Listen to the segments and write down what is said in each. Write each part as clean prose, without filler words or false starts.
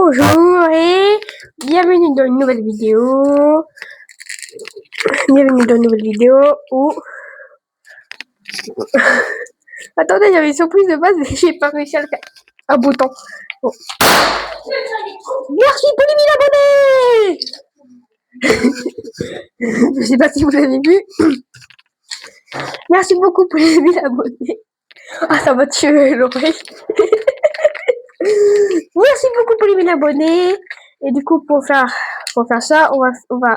Bonjour et bienvenue dans une nouvelle vidéo. Bienvenue dans une nouvelle vidéo où... Attendez, j'avais une surprise de base, mais j'ai pas réussi à le faire. Un bouton. Bon. Merci pour les 1000 abonnés. Je sais pas si vous l'avez vu. Merci beaucoup pour les 1000 abonnés. Ah, ça m'a tué l'oreille. Merci beaucoup pour les 1000 abonnés. Et du coup, pour faire ça, on va...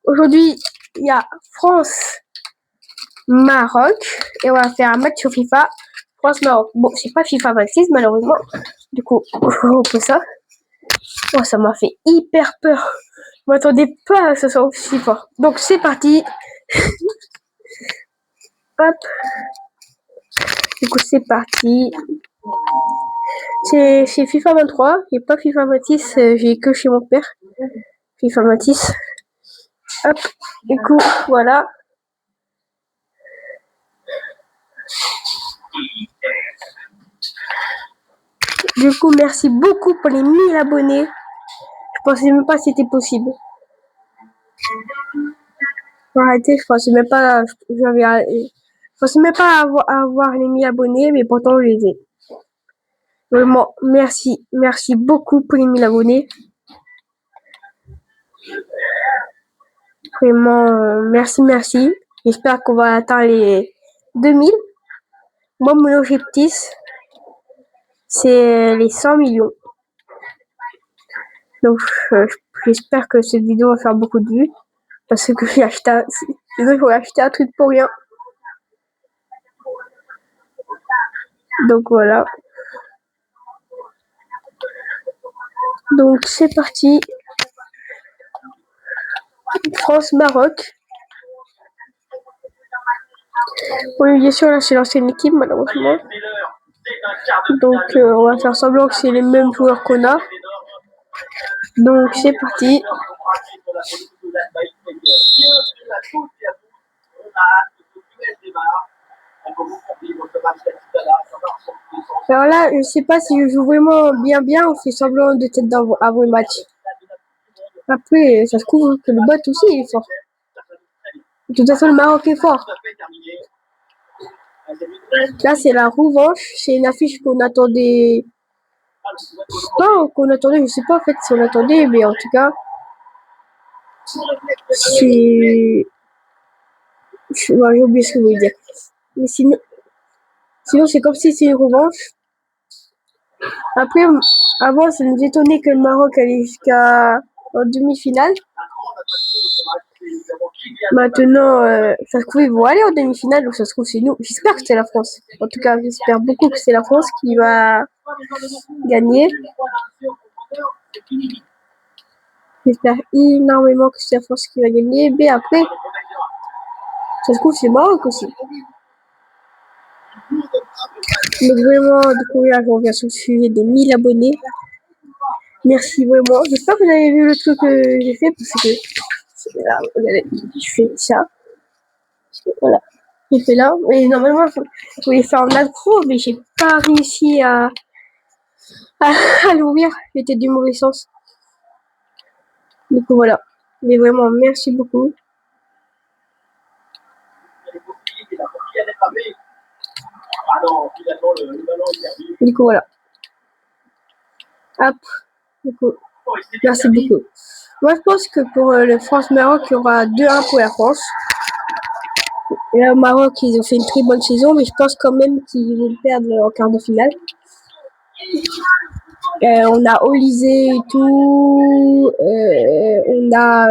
Aujourd'hui, il y a France-Maroc. Et on va faire un match sur FIFA. France-Maroc. Bon, c'est pas FIFA 26, malheureusement. Du coup, on peut ça. Oh, ça m'a fait hyper peur. Je m'attendais pas à ce soit aussi fort. Donc, c'est parti. Hop. Du coup, c'est parti. C'est FIFA 23. Et pas FIFA 26. J'ai que chez mon père. FIFA 26. Hop. Du coup, voilà. Du coup, merci beaucoup pour les 1000 abonnés. Je pensais même pas que c'était possible. Faut arrêter, je pensais même pas, je pensais même pas avoir les 1000 abonnés, mais pourtant je les ai. Vraiment, merci beaucoup pour les 1000 abonnés. Vraiment, merci. J'espère qu'on va atteindre les 2000. Moi, mon objectif, c'est les 100 millions. Donc, j'espère que cette vidéo va faire beaucoup de vues. Parce que j'ai acheté un truc pour rien. Donc, voilà. Donc, c'est parti. France-Maroc. Oui, bien sûr, là, c'est l'ancienne équipe, malheureusement. Donc, on va faire semblant que c'est les mêmes joueurs qu'on a. Donc, c'est parti. Alors là, je sais pas si je joue vraiment bien ou fait semblant de tête avant le match. Après, ça se trouve que le bot aussi il est fort. De toute façon, le Maroc est fort. Là, c'est la revanche. C'est une affiche qu'on attendait. Je sais pas en fait si on attendait, mais en tout cas, c'est. J'ai oublié ce que je voulais dire. Mais sinon c'est comme si c'est une revanche. Après, avant, ça nous étonnait que le Maroc allait jusqu'à en demi-finale. Maintenant, ça se trouve, ils vont aller en demi-finale, donc ça se trouve, c'est nous. J'espère que c'est la France. En tout cas, j'espère beaucoup que c'est la France qui va gagner. J'espère énormément que c'est la France qui va gagner. Mais après, ça se trouve, c'est le Maroc aussi. Donc vraiment, du coup, là, je reviens sur le sujet des 1000 abonnés. Merci vraiment. J'espère que vous avez vu le truc que j'ai fait, parce que là, regardez, je fais ça. Voilà. J'ai fait là. Et normalement, je voulais faire en accro, mais j'ai pas réussi à l'ouvrir. J'étais du mauvais sens. Du coup, voilà. Mais vraiment, merci beaucoup. Du coup, voilà. Hop. Du coup, merci beaucoup. Moi, je pense que pour le France-Maroc, il y aura 2-1 pour la France. Et là, au Maroc, ils ont fait une très bonne saison, mais je pense quand même qu'ils vont perdre en quart de finale. On a Olysée et tout. On a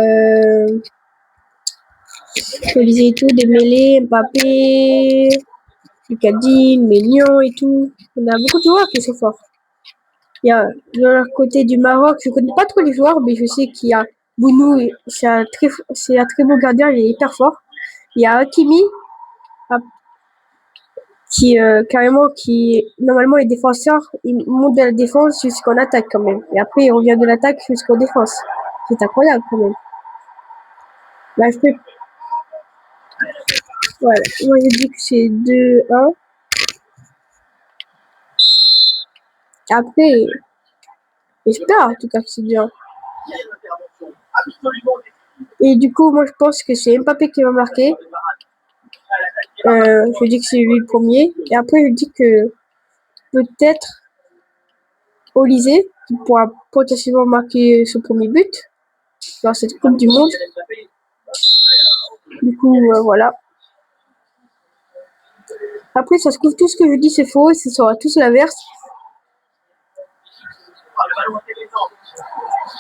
Olysée et tout, Dembélé, Mbappé, Lucadine, Maignan et tout. On a beaucoup de joueurs qui sont forts. Il y a de leur côté du Maroc, je connais pas trop les joueurs, mais je sais qu'il y a Bounou, c'est un très beau gardien, il est hyper fort. Il y a Hakimi, qui carrément normalement les défenseurs ils montent de la défense jusqu'en attaque quand même et après il revient de l'attaque jusqu'en défense. C'est incroyable quand même. Là, voilà, moi j'ai dit que c'est 2-1. Après J'espère en tout cas que c'est bien. Et du coup, moi je pense que c'est Mbappé qui va marquer. Je dis que c'est lui le premier. Et après, je dis que peut-être Olysée qui pourra potentiellement marquer son premier but dans cette Coupe du Monde. Du coup, voilà. Après, ça se trouve, tout ce que je dis c'est faux et ce sera tous l'inverse.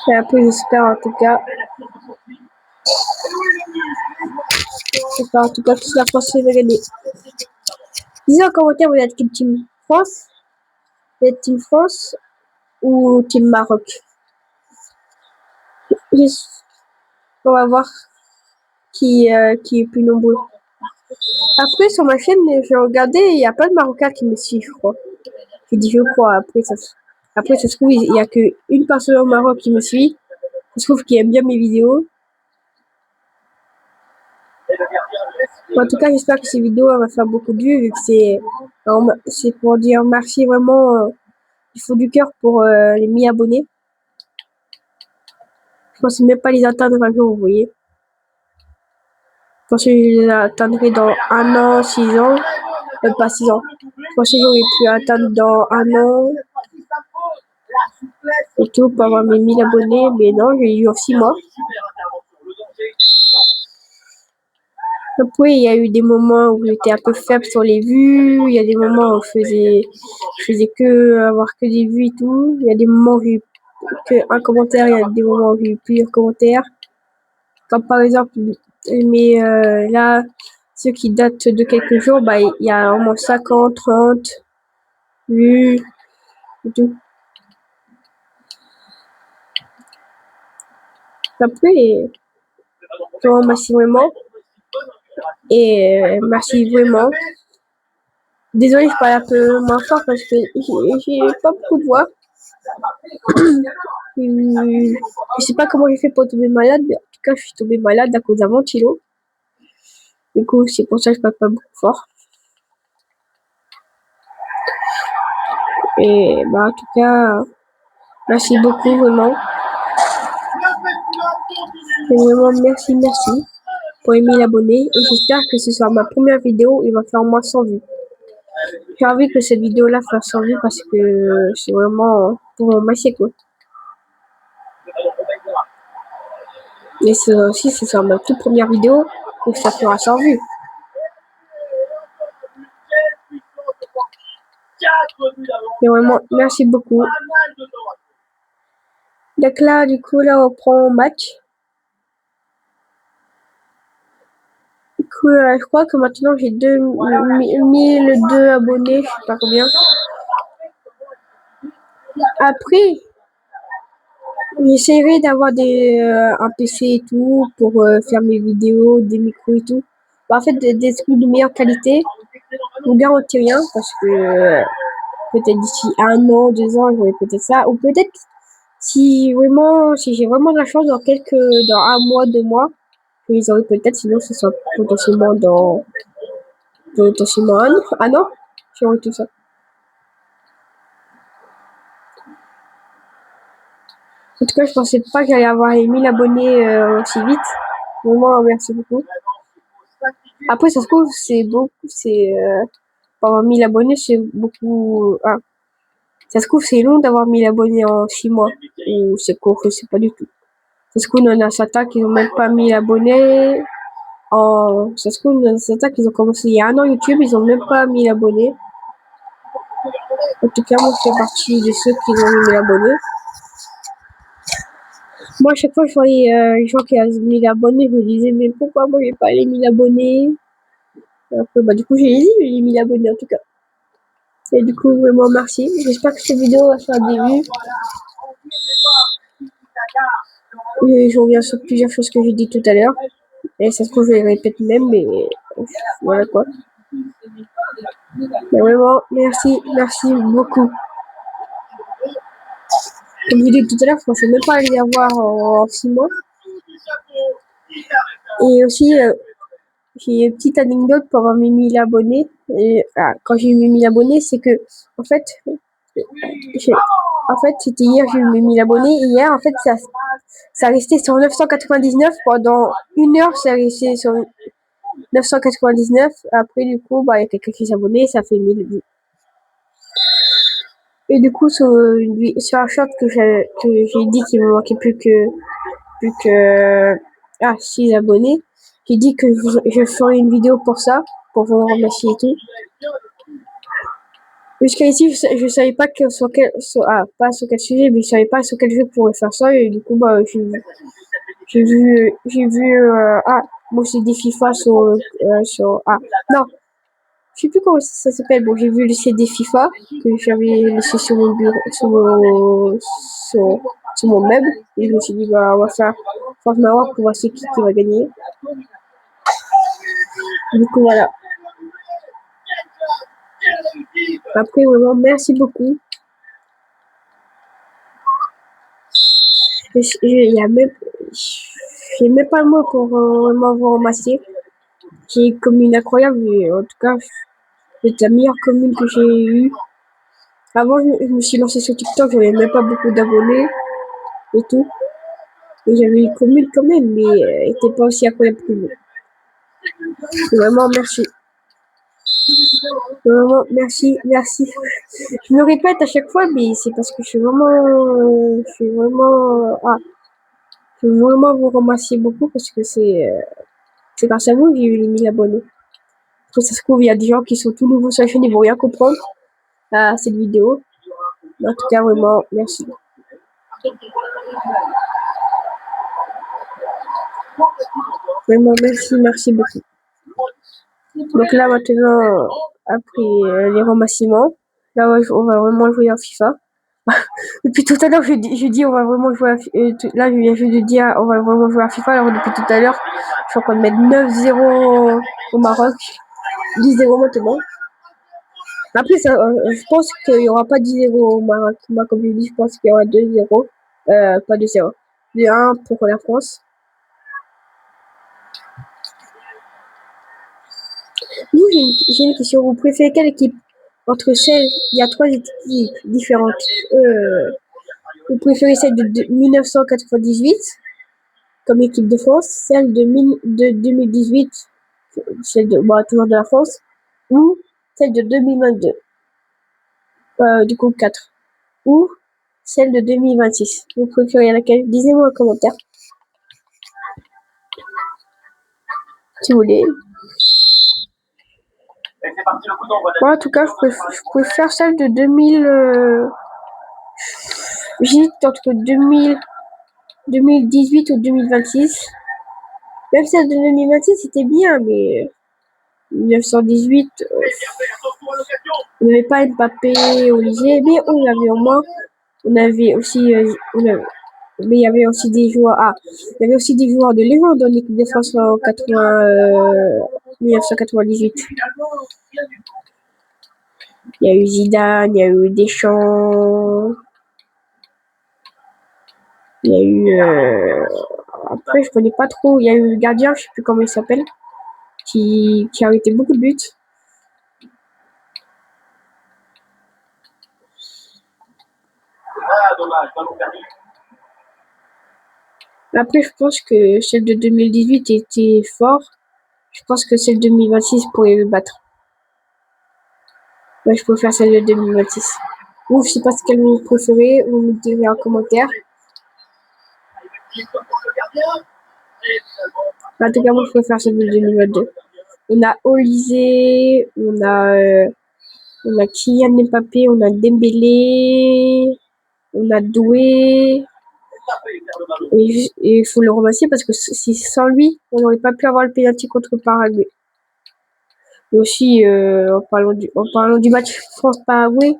Et après, j'espère en tout cas. J'espère en tout cas que la France va gagner. Disez en commentaire, vous êtes quel team France? Vous êtes team France ou team Maroc? Yes. On va voir qui est plus nombreux. Après, sur ma chaîne, j'ai regardé, il n'y a pas de Marocains qui me suivent, je crois. J'ai dit, je crois. Après, ça se trouve, il n'y a qu'une personne au Maroc qui me suit. Ça se trouve qu'il aime bien mes vidéos. En tout cas, j'espère que ces vidéos vont faire beaucoup de vues, vu que c'est pour dire merci vraiment il faut du cœur pour les 1000 abonnés. Je pensais même pas les atteindre un jour, vous voyez. Je pensais que je les atteindrais dans 1 an, 6 ans. Pas 6 ans. Je pensais que j'aurais pu atteindre dans 1 an. Et tout pour avoir mes 1000 abonnés, mais non, j'ai eu en 6 mois. Après, il y a eu des moments où j'étais un peu faible sur les vues. Il y a des moments où je faisais que avoir que des vues et tout. Il y a des moments où j'ai eu qu'un commentaire. Il y a des moments où j'ai eu plusieurs commentaires. Comme par exemple, mais là, ceux qui datent de quelques jours, bah, il y a au moins 50, 30 vues et tout. Après, je vous remercie vraiment. Et merci vraiment. Désolée, je parle un peu moins fort parce que j'ai pas beaucoup de voix. Je sais pas comment j'ai fait pour tomber malade, mais en tout cas, je suis tombée malade à cause d'un ventilo. Du coup, c'est pour ça que je parle pas beaucoup fort. Et bah, en tout cas, merci beaucoup, vraiment. Et vraiment, merci pour les 1000 abonnés. Et j'espère que ce sera ma première vidéo. Il va faire moins 100 vues. J'ai envie que cette vidéo-là fasse 100 vues parce que c'est vraiment pour mon massé, quoi. Mais aussi, ce sera ma toute première vidéo et ça fera 100 vues. Mais vraiment, merci beaucoup. Donc là, du coup, là, on prend match. Du coup, je crois que maintenant, j'ai 1002 abonnés, je sais pas combien. Après, j'essaierai d'avoir un PC et tout pour faire mes vidéos, des micros et tout. Bah, en fait, des trucs de meilleure qualité. Je ne garantis rien parce que peut-être d'ici 1 an, 2 ans, j'aurai peut-être ça. Ou peut-être si j'ai vraiment de la chance dans 1 mois, 2 mois, je les aurai peut-être, sinon ce sera potentiellement dans potentiellement un an, j'aurai tout ça. En tout cas, je pensais pas que j'allais avoir les 1000 abonnés aussi vite. Vraiment, merci beaucoup. Après, ça se trouve, c'est beaucoup, pour avoir 1000 abonnés, c'est beaucoup. Ah, ça se trouve, c'est long d'avoir 1000 abonnés en 6 mois. Ou c'est court, je sais pas du tout. Ça se trouve, il y en a certains qui n'ont même pas 1000 abonnés. Ça se trouve, il y en a certains qui ont commencé il y a 1 an YouTube, ils ont même pas 1000 abonnés. En tout cas, moi, je fais partie de ceux qui ont 1000 abonnés. Moi, à chaque fois, je voyais les gens qui avaient 1000 abonnés, je me disais, mais pourquoi moi, j'ai pas les 1000 abonnés? Et après, bah, du coup, j'ai les 1000 abonnés, en tout cas. Et du coup, vraiment, merci. J'espère que cette vidéo va faire des vues. Et je reviens sur plusieurs choses que j'ai dit tout à l'heure. Et ça se trouve, je les répète même, mais voilà quoi. Mais vraiment, merci beaucoup. Comme je dis tout à l'heure, je pensais même pas les avoir en 6 mois. Et aussi, j'ai une petite anecdote pour avoir mes 1000 abonnés. Et, quand j'ai eu mes 1000 abonnés, c'est que, en fait, En fait, c'était hier, j'ai eu mes 1000 abonnés. Et hier, en fait, ça restait sur 999 pendant 1 heure. Ça restait sur 999. Après, du coup, bah, il y a quelqu'un qui s'est abonné. Ça fait 1000 vues. Et du coup, sur un short que j'ai dit qu'il me manquait plus que 6 abonnés, j'ai dit que je ferais une vidéo pour ça, pour vous remercier et tout. Jusqu'à ici, je savais pas pas sur quel sujet, mais je savais pas sur quel jeu je pourrais faire ça, et du coup, bah, moi, c'est des FIFA non, je sais plus comment ça s'appelle. Bon, j'ai vu le CD FIFA que j'avais laissé sur mon bureau, sur mon meuble. Et je me suis dit, bah, on va faire Fortnite pour voir c'est qui va gagner. Du coup, voilà. Après, vraiment, merci beaucoup. J'ai même pas le mot pour vraiment vous remercier. J'ai une commune incroyable, et en tout cas, c'est la meilleure commune que j'ai eue. Avant, je me suis lancée sur TikTok, j'avais même pas beaucoup d'abonnés et tout. Et j'avais une commune quand même, mais elle était pas aussi incroyable que vous. Vraiment, merci. Vraiment, merci, merci. Je me répète à chaque fois, mais c'est parce que je veux vraiment vous remercier beaucoup parce que c'est grâce à vous que j'ai eu les 1000 abonnés. Parce que ça se trouve, il y a des gens qui sont tout nouveaux sur la chaîne, ils vont rien comprendre à cette vidéo. Mais en tout cas, vraiment, merci. Vraiment, merci beaucoup. Donc là, maintenant, après les remerciements, là, on va vraiment jouer à FIFA. Depuis tout à l'heure, je dis on va vraiment jouer là, je viens juste de dire on va vraiment jouer à FIFA. Alors, depuis tout à l'heure, je suis en train de mettre 9-0 au Maroc, 10-0 maintenant. Après, je pense qu'il n'y aura pas 10-0 au Maroc. Moi, comme je dis, je pense qu'il y aura 2-0. Pas 2-0. 2-1 pour la France. Vous, j'ai une question. Vous préférez quelle équipe entre celles, il y a 3 équipes différentes. Vous préférez celle de 1998 comme équipe de France, celle de 2018, celle toujours de la France, ou celle de 2022, du coup 4, ou celle de 2026. Vous préférez laquelle? Disez-moi en commentaire, si vous voulez. Moi, en tout cas, je préfère celle de 2000. J'hésite entre 2018 ou 2026. Même celle de 2026, c'était bien, mais 1918, on n'avait pas Mbappé, Olivier, mais on avait au moins, on avait aussi, mais il y avait aussi des joueurs, il y avait aussi des joueurs de légende en équipe de France en 1998. Il y a eu Zidane, il y a eu Deschamps, il y a eu, après je connais pas trop, il y a eu le gardien, je sais plus comment il s'appelle, qui a arrêté beaucoup de buts. Après, je pense que celle de 2018 était fort. Je pense que celle de 2026 pourrait le battre. Ouais, je préfère celle de 2026. Ou je sais pas ce qu'elle vous préférez, vous me direz en commentaire. En tout cas, moi, je préfère celle de 2022. On a Olysée, on a Kylian Mbappé, on a Dembélé, on a Doué. Et il faut le remercier parce que sans lui, on n'aurait pas pu avoir le penalty contre Paraguay. Et aussi, en parlant du match France-Paraguay,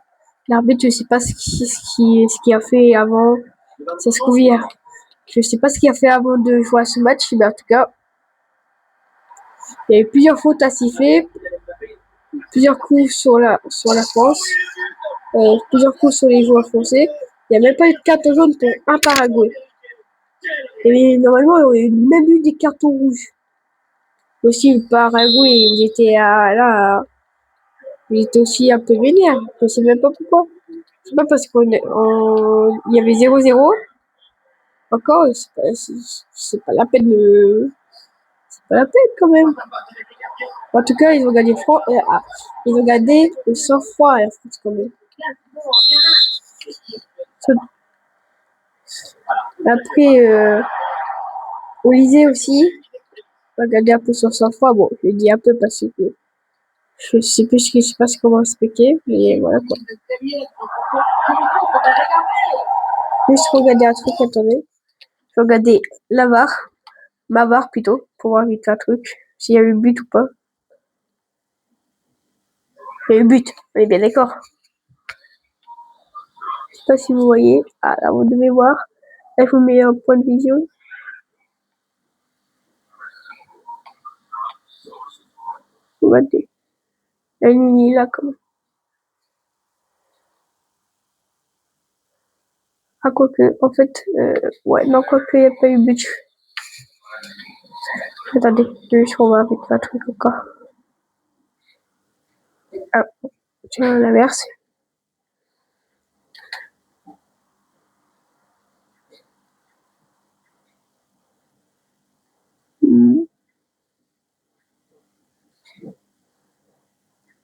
l'arbitre, je sais pas ce qu'il a fait avant. Ça se trouve hier. Je sais pas ce qu'il a fait avant de jouer à ce match, mais en tout cas, il y a eu plusieurs fautes à siffler, plusieurs coups sur la France, plusieurs coups sur les joueurs français. Il n'y a même pas eu de carton jaune pour un Paraguay. Et normalement, il y a même eu des cartons rouges. Aussi, le Paraguay, il était aussi un peu vénère. Je sais même pas pourquoi. C'est pas parce il y avait 0-0. Encore, c'est pas la peine de... C'est pas la peine quand même. En tout cas, ils ont gagné ils ont gagné le sang-froid à la France quand même. Après, au lycée aussi, on va garder un peu son sang-froid. Bon, je dis un peu parce que je sais plus, je sais pas comment expliquer, mais voilà quoi. Juste regarder un truc, attendez. Je vais regarder ma barre plutôt, pour voir vite un truc, s'il y a eu but ou pas. Il y a eu but, on est bien d'accord. Je sais pas si vous voyez. Ah, là, vous devez voir. Là, je vous mets un point de vision. Regardez. La ligne est là, comme. Ah, quoique, en fait, ouais, non, quoique, il n'y a pas eu but. Attendez, je revois vite un truc encore. Ah, tiens, l'inverse.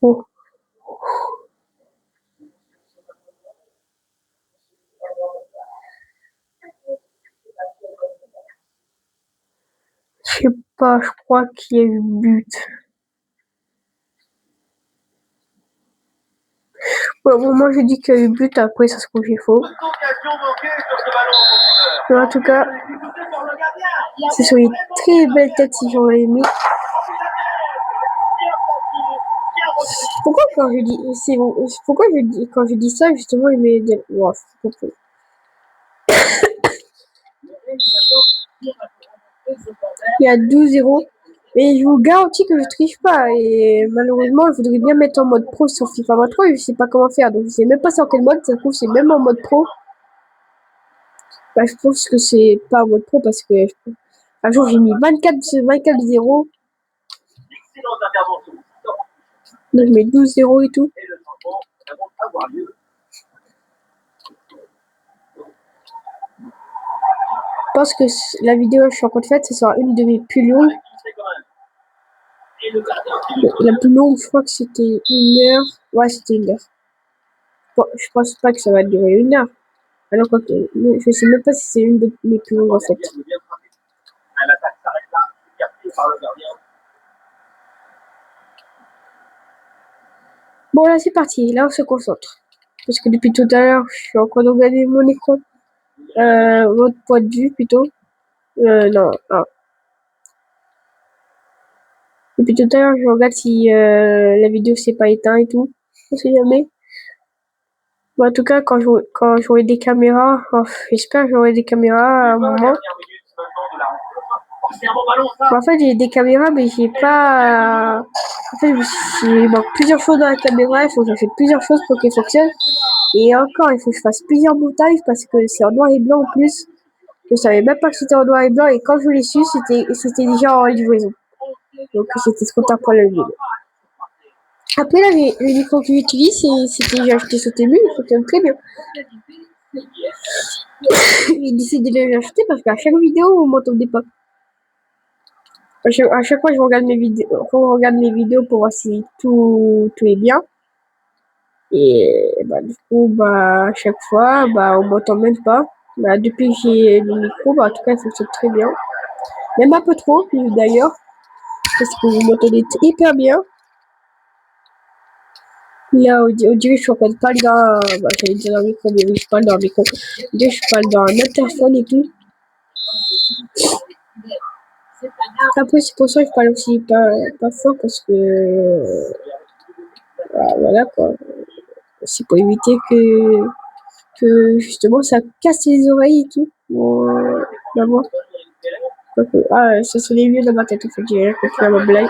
Oh. Je sais pas, je crois qu'il y a eu but. Ouais, bon, moi, je dis qu'il y a eu but, après, ça se trouve, j'ai faux. Mais en tout cas, ce sont une très belle tête si j'en ai mis. Pourquoi quand je dis pourquoi je dis quand je dis ça justement il met de wow, il y a 12-0 mais je vous garantis que je triche pas et malheureusement je voudrais bien mettre en mode pro sur FIFA 23 et je sais pas comment faire donc je sais même pas sur quel mode ça se trouve c'est même en mode pro. Bah, je pense que c'est pas en mode pro parce que un jour j'ai mis 24-0 donc je mets 12-0 et tout. Je pense que la vidéo que je suis en train de faire, ce sera une de mes plus longues. La plus longue, je crois que c'était 1 heure. Ouais, c'était 1 heure. Bon, je pense pas que ça va durer 1 heure. Alors, je sais même pas si c'est une de mes plus longues en fait. Bon, là, c'est parti. Là, on se concentre. Parce que depuis tout à l'heure, je suis en train de regarder mon écran. Votre point de vue plutôt. Non. Ah. Depuis tout à l'heure, je regarde si la vidéo s'est pas éteinte et tout. On sait jamais. Bon, en tout cas, quand j'aurai des caméras, j'espère que j'aurai des caméras à un moment. Bon, en fait, j'ai des caméras, mais j'ai pas. En fait, il manque plusieurs choses dans la caméra. Il faut que je fasse plusieurs choses pour qu'elle fonctionne. Et encore, il faut que je fasse plusieurs montages parce que c'est en noir et blanc en plus. Je savais même pas que c'était en noir et blanc. Et quand je l'ai su, c'était déjà en livraison. Donc, j'étais trop tard pour la vidéo. Après, là, les micros que j'utilise, c'était j'ai acheté sur Temu. Il fonctionne très bien. J'ai décidé de les acheter parce qu'à chaque vidéo, on m'entendait pas. À chaque fois, je regarde mes vidéos pour voir si tout est bien. Et bah, du coup, bah, à chaque fois, bah, on m'entend même pas. Bah, depuis que j'ai le micro, bah, en tout cas, il fonctionne très bien. Même un peu trop, d'ailleurs, parce que vous m'entendez hyper bien. Là, on dirait que je suis en train de parler bah, j'allais dire dans le micro, mais oui, je parle dans le micro. On dirait que je parle dans un autre téléphone et tout. Après, c'est pour ça que je parle aussi pas fort, parce que, bah, voilà, quoi. C'est pour éviter que justement ça casse les oreilles et tout. Bon, la voix. Ah, ça sont les vieux dans ma tête, en fait, j'ai rien compris à ma blague.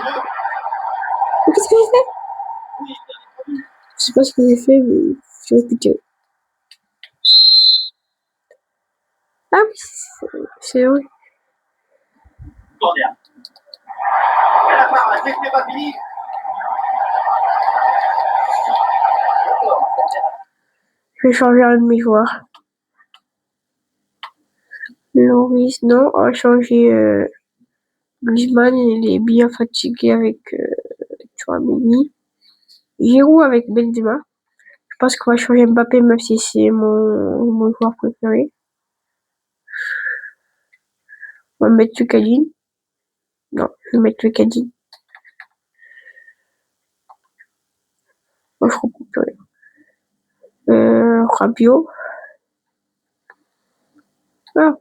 Mais qu'est-ce que j'ai fait? Je sais pas ce que j'ai fait, mais je vais répéter. Ah oui, c'est vrai. Je vais changer un de mes joueurs. Loris, non. On va changer Griezmann, il est bien fatigué avec Chouameni. Giroud avec Benzema. Je pense qu'on va changer Mbappé, même si c'est mon joueur préféré. On va mettre Lucadine. Non, je vais mettre Lucadine. Moi, je comprends plus rien. Rabiot. Ah,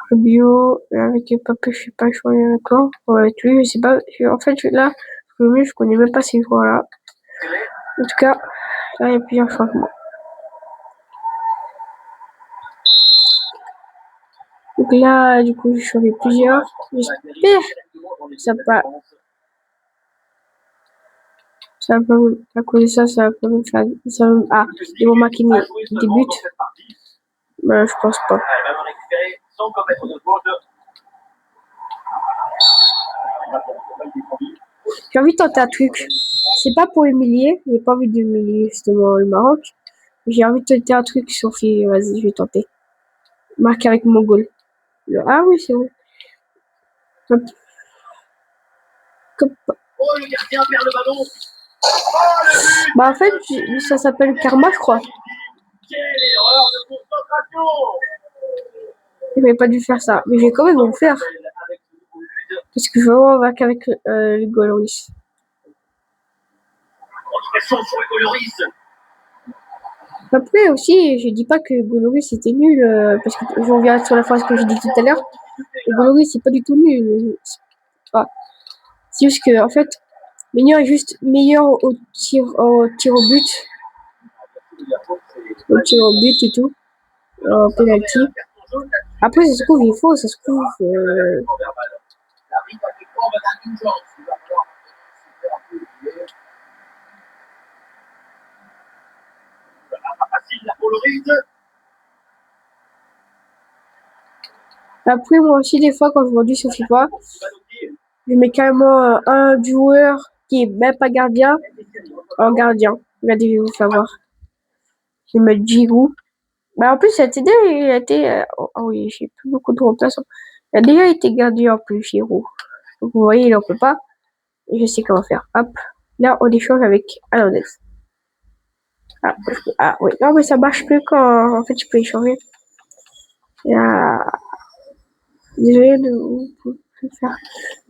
Rabiot, avec Mbappé, je sais pas changer encore. On va mettre lui, je sais pas. En fait, là, je connais même pas ces joueurs-là. En tout cas, là, il y a plusieurs changements. Donc là, du coup, j'ai changé plusieurs. J'espère que ça va pas, à cause de ça va pas me faire, ils vont marquer des buts. Ben, je pense pas. J'ai envie de tenter un truc. C'est pas pour humilier, j'ai pas envie d'humilier justement le Maroc. J'ai envie de tenter un truc sur FIFA, vas-y, je vais tenter. Marquer avec mon goal. Ah oui, c'est vrai. Hop. Oh, le gardien perd le ballon. Bah en fait, ça s'appelle karma, je crois. Quelle erreur de concentration. J'aurais pas dû faire ça, mais j'ai quand même le faire. Parce que je veux vraiment marquer avec le Goloris. Après aussi, je dis pas que Goloris était nul, parce que je reviens sur la phrase que j'ai dit tout à l'heure. Goloris c'est pas du tout nul. Ah. C'est juste que en fait, Meilleur est juste meilleur au tir au but. Au tir au but et tout. Au penalty. Après, ça se trouve, il faut, ça se trouve. Après, moi aussi, des fois, quand je m'ennuie sur FIFA, je mets carrément un joueur qui est même pas gardien en gardien. Regardez, je vais vous faire voir. Je vais mettre Giroud. Bah, en plus, cette idée, il a été. Oh oui, j'ai plus beaucoup de remplaçants. Il a déjà été gardien en plus, Giroud. Donc, vous voyez, il en peut pas. Et je sais comment faire. Hop. Là, on échange avec Hernandez. Ah, oui. Non, mais ça marche plus quand, en fait, je peux échanger. Désolé de vous faire.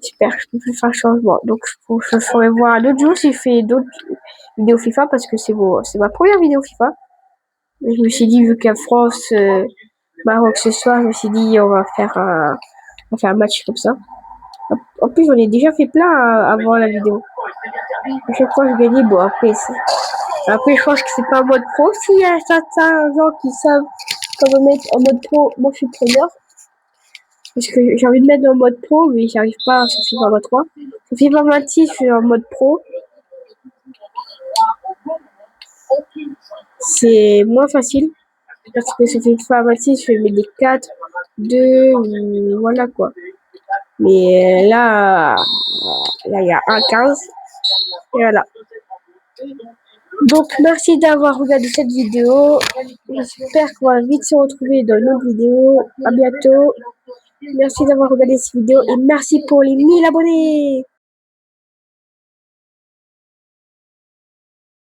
Super, je peux plus faire changement. Donc, je ferai voir un autre jour si je fais d'autres vidéos FIFA parce que c'est ma première vidéo FIFA. Et je me suis dit, vu qu'à France, Maroc ce soir, je me suis dit, on va faire un match comme ça. En plus, j'en ai déjà fait plein avant la vidéo. À chaque fois, je gagnais. Bon, après, je pense que c'est pas en mode pro. S'il y a certains gens qui savent comment mettre en mode pro, moi, je suis preneur. Parce que j'ai envie de mettre en mode pro, mais j'arrive pas sur FIFA 23. Sur FIFA 26, je suis en mode pro. C'est moins facile. Parce que sur FIFA 26, je mets des 4, 2, voilà quoi. Mais là, il y a un 15. Et voilà. Donc, merci d'avoir regardé cette vidéo. J'espère qu'on va vite se retrouver dans une autre vidéo. À bientôt. Merci d'avoir regardé cette vidéo et merci pour les 1000 abonnés.